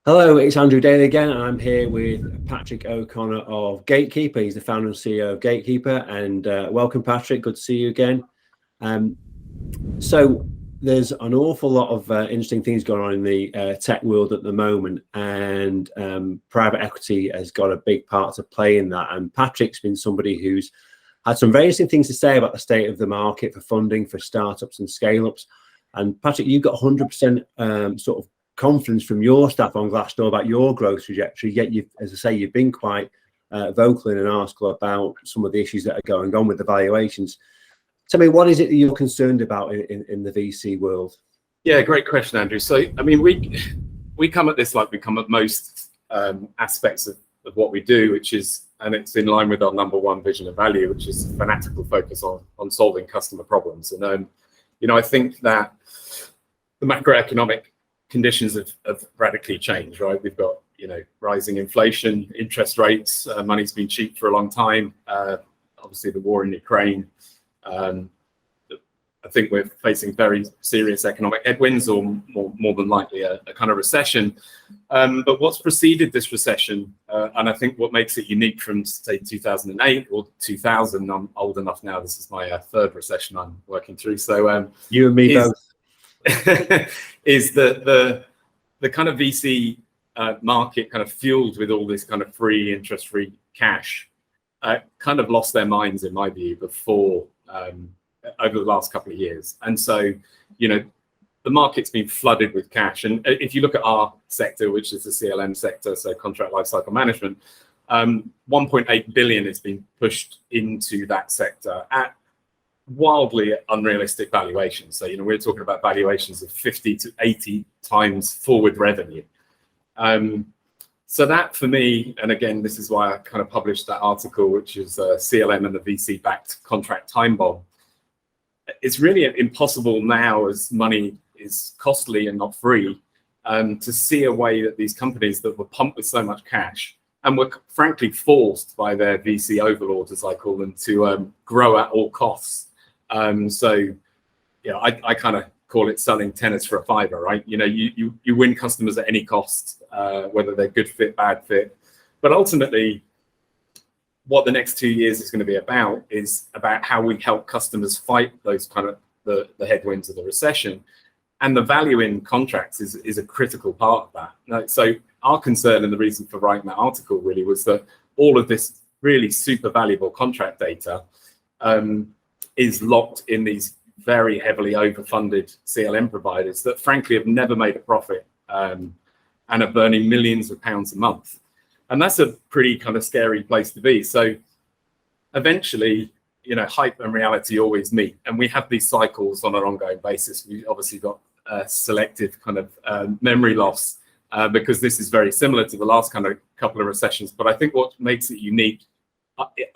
Hello, it's Andrew Daly again, and I'm here with Patrick O'Connor of Gatekeeper. He's the founder and CEO of Gatekeeper, and welcome, Patrick. Good to see you again. So there's an awful lot of interesting things going on in the tech world at the moment, and private equity has got a big part to play in that. And Patrick's been somebody who's had some very interesting things to say about the state of the market for funding for startups and scale-ups. And Patrick, you've got 100% sort of confidence from your staff on Glassdoor about your growth trajectory, yet you've, as I say, you've been quite vocal in an article about some of the issues that are going on with the valuations. Tell me, what is it that you're concerned about in the VC world? Yeah, great question, Andrew. So, I mean, we come at this like we come at most aspects of what we do, which is, and it's in line with our number one vision and value, which is fanatical focus on solving customer problems. And, I think that the macroeconomic conditions have radically changed, right? We've got, rising inflation, interest rates, money's been cheap for a long time. Obviously the war in Ukraine. I think we're facing very serious economic headwinds, or more than likely a kind of recession. But what's preceded this recession, and I think what makes it unique from, say, 2008 or 2000, I'm old enough now, this is my third recession I'm working through. So you and me both. Is the kind of VC market kind of fueled with all this kind of free interest-free cash kind of lost their minds, in my view, before over the last couple of years. And so, the market's been flooded with cash. And if you look at our sector, which is the CLM sector, so contract lifecycle management, 1.8 billion has been pushed into that sector at wildly unrealistic valuations. So, we're talking about valuations of 50 to 80 times forward revenue. So that, for me, and again, this is why I kind of published that article, which is CLM and the VC-backed contract time bomb. It's really impossible now, as money is costly and not free, to see a way that these companies that were pumped with so much cash and were frankly forced by their VC overlords, as I call them, to grow at all costs. So, I kind of call it selling tennis for a fiver, right? You win customers at any cost, whether they're good fit, bad fit. But ultimately, what the next 2 years is going to be about is about how we help customers fight those kind of the headwinds of the recession. And the value in contracts is a critical part of that. Now, so our concern, and the reason for writing that article really, was that all of this really super valuable contract data is locked in these very heavily overfunded CLM providers that frankly have never made a profit and are burning millions of pounds a month. And that's a pretty kind of scary place to be. So eventually, hype and reality always meet. And we have these cycles on an ongoing basis. We obviously got selective kind of memory loss because this is very similar to the last kind of couple of recessions. But I think what makes it unique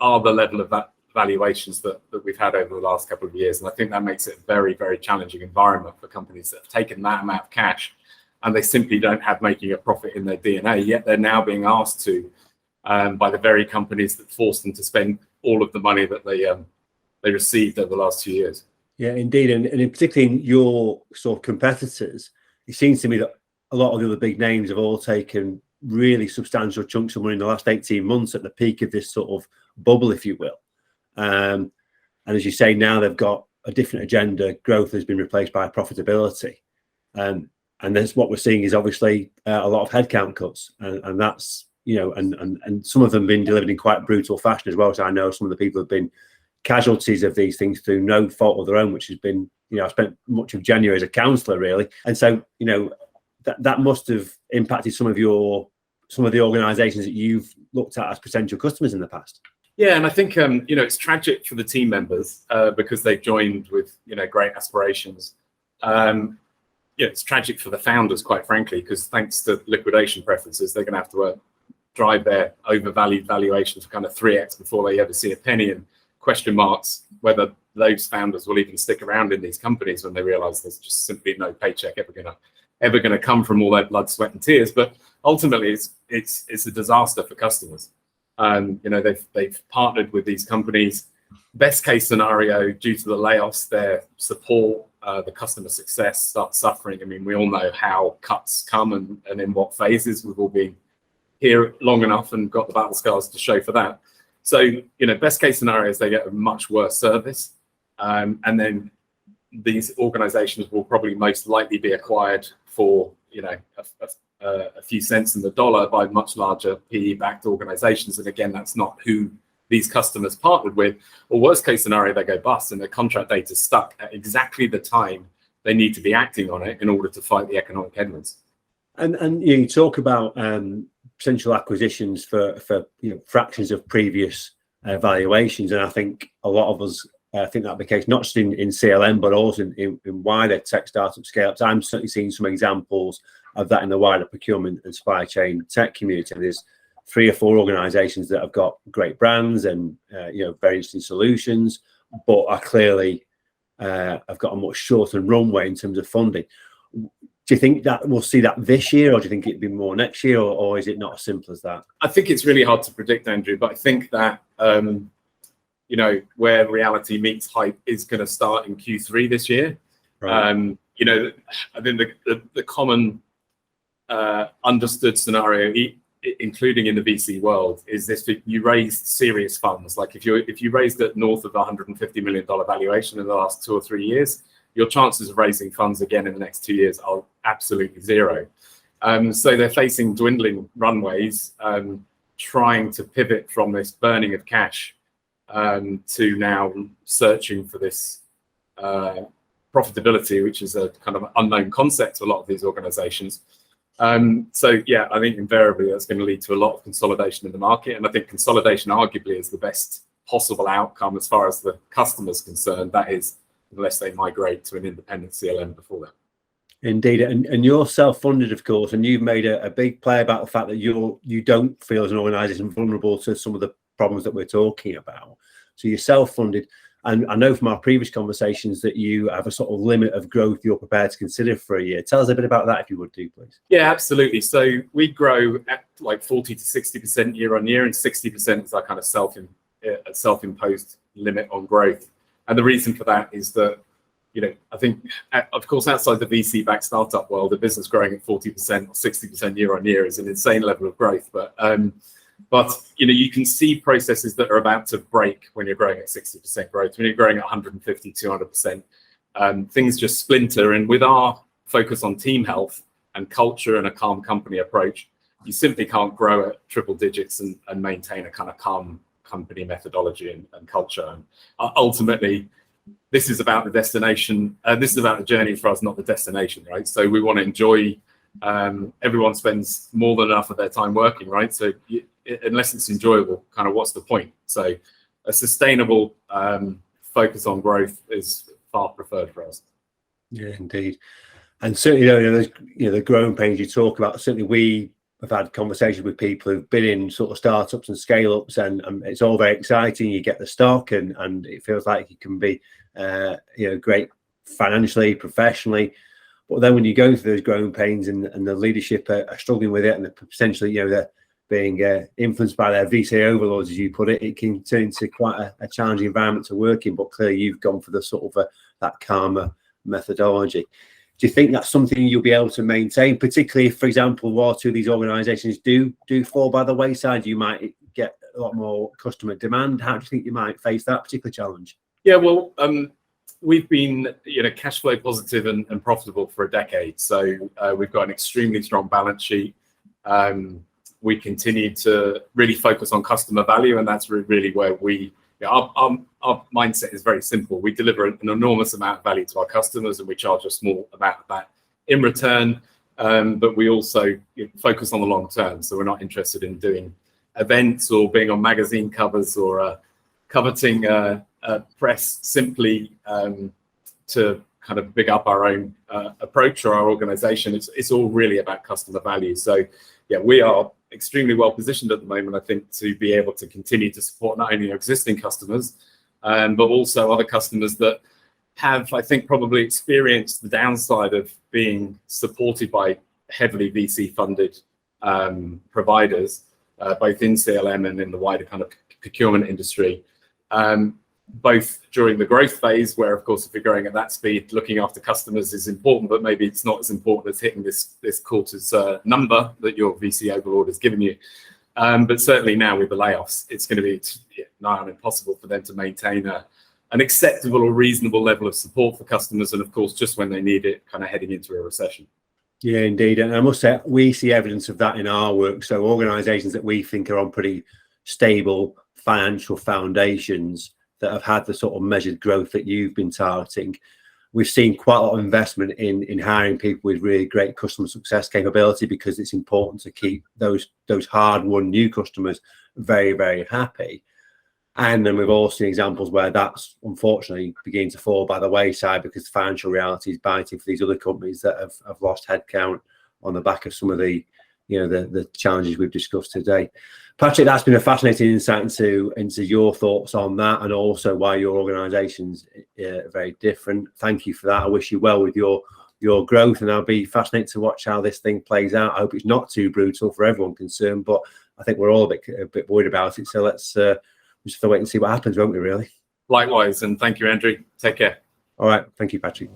are the level of that valuations that we've had over the last couple of years. And I think that makes it a very, very challenging environment for companies that have taken that amount of cash and they simply don't have making a profit in their DNA, yet they're now being asked to by the very companies that forced them to spend all of the money that they received over the last 2 years. Yeah, indeed. And particularly in your sort of competitors, it seems to me that a lot of the other big names have all taken really substantial chunks of money in the last 18 months at the peak of this sort of bubble, if you will. And as you say, now they've got a different agenda. Growth has been replaced by profitability. And that's what we're seeing is obviously a lot of headcount cuts. And that's, and some of them have been delivered in quite brutal fashion as well. So I know some of the people have been casualties of these things through no fault of their own, which has been, I spent much of January as a counsellor, really. And so, that must have impacted some of the organisations that you've looked at as potential customers in the past. Yeah, and I think it's tragic for the team members because they've joined with great aspirations. It's tragic for the founders, quite frankly, because thanks to liquidation preferences, they're going to have to drive their overvalued valuations for kind of 3x before they ever see a penny, and question marks whether those founders will even stick around in these companies when they realise there's just simply no paycheck ever going to come from all their blood, sweat, and tears. But ultimately, it's a disaster for customers. They've partnered with these companies. Best case scenario, due to the layoffs, their support the customer success starts suffering. I mean, we all know how cuts come and in what phases. We've all been here long enough and got the battle scars to show for that. So, you know, best case scenario is they get a much worse service. And then these organizations will probably most likely be acquired for, you know, a few cents in the dollar by much larger PE-backed organizations. And again, that's not who these customers partnered with. Or worst case scenario, they go bust and their contract date is stuck at exactly the time they need to be acting on it in order to fight the economic headwinds. And you talk about potential acquisitions for fractions of previous valuations, and I think a lot of us think that'd be the case, not just in CLM, but also in wider tech startup scale-ups. I'm certainly seeing some examples of that in the wider procurement and supply chain tech community. There's 3 or 4 organizations that have got great brands and very interesting solutions, but are clearly have got a much shorter runway in terms of funding. Do you think that we'll see that this year, or do you think it'd be more next year, or is it not as simple as that? I think it's really hard to predict, Andrew, but I think that where reality meets hype is going to start in Q3 this year. Right. I think the common understood scenario, including in the VC world, is this: you raised serious funds. Like if you raised at north of $150 million valuation in the last 2 or 3 years, your chances of raising funds again in the next 2 years are absolutely zero. So they're facing dwindling runways, trying to pivot from this burning of cash to now searching for this profitability, which is a kind of unknown concept to a lot of these organizations. So yeah, I think invariably that's going to lead to a lot of consolidation in the market. And I think consolidation arguably is the best possible outcome as far as the customer's concerned. That is, unless they migrate to an independent CLM before that. Indeed, and you're self-funded, of course, and you've made a big play about the fact that you don't feel as an organisation vulnerable to some of the problems that we're talking about. So you're self-funded, and I know from our previous conversations that you have a sort of limit of growth you're prepared to consider for a year. Tell us a bit about that, if you would do, please. Yeah, absolutely. So we grow at like 40 to 60% year on year, and 60% is our kind of self-imposed limit on growth. And the reason for that is that, I think, of course, outside the VC-backed startup world, the business growing at 40% or 60% year on year is an insane level of growth. But you can see processes that are about to break when you're growing at 60% growth. When you're growing at 150, 200%, things just splinter. And with our focus on team health and culture and a calm company approach, you simply can't grow at triple digits and maintain a kind of calm company methodology and culture. And ultimately, this is about the destination. This is about the journey for us, not the destination, right? So we want to enjoy. Everyone spends more than enough of their time working, right? So unless it's enjoyable, kind of what's the point? So a sustainable focus on growth is far preferred for us. Yeah, indeed. And certainly, the growing pains you talk about, certainly we have had conversations with people who've been in sort of startups and scale ups, and it's all very exciting. You get the stock and it feels like it can be great financially, professionally. But then when you go through those growing pains and the leadership are struggling with it, and potentially they're being influenced by their VC overlords, as you put it, it can turn into quite a challenging environment to work in. But clearly you've gone for the sort of that calmer methodology. Do you think that's something you'll be able to maintain, particularly if, for example, 1 or 2 of these organizations do fall by the wayside? You might get a lot more customer demand. How do you think you might face that particular challenge? Yeah, well, we've been cash flow positive and profitable for a decade. So we've got an extremely strong balance sheet. We continue to really focus on customer value, and that's really where our mindset is very simple. We deliver an enormous amount of value to our customers, and we charge a small amount of that in return. But we also focus on the long term. So we're not interested in doing events or being on magazine covers or coveting press simply to kind of big up our own approach or our organization. It's all really about customer value. So yeah, we are extremely well positioned at the moment, I think, to be able to continue to support not only our existing customers, but also other customers that have, I think, probably experienced the downside of being supported by heavily VC funded providers, both in CLM and in the wider kind of procurement industry. both during the growth phase, where of course if you're growing at that speed, looking after customers is important, but maybe it's not as important as hitting this quarter's number that your VC overlord has given you. But certainly now with the layoffs, it's going to be nigh on impossible for them to maintain an acceptable or reasonable level of support for customers, and of course just when they need it, kind of heading into a recession. Yeah, indeed. And I must say, we see evidence of that in our work. So organizations that we think are on pretty stable financial foundations that have had the sort of measured growth that you've been targeting, we've seen quite a lot of investment in hiring people with really great customer success capability, because it's important to keep those hard-won new customers very, very happy. And then we've all seen examples where that's unfortunately beginning to fall by the wayside because the financial reality is biting for these other companies that have lost headcount on the back of some of the the challenges we've discussed today. Patrick, that's been a fascinating insight into your thoughts on that, and also why your organisation's very different. Thank you for that. I wish you well with your growth, and I'll be fascinated to watch how this thing plays out. I hope it's not too brutal for everyone concerned, but I think we're all a bit worried about it. So let's just have to wait and see what happens, won't we, really? Likewise, and thank you, Andrew. Take care. All right. Thank you, Patrick.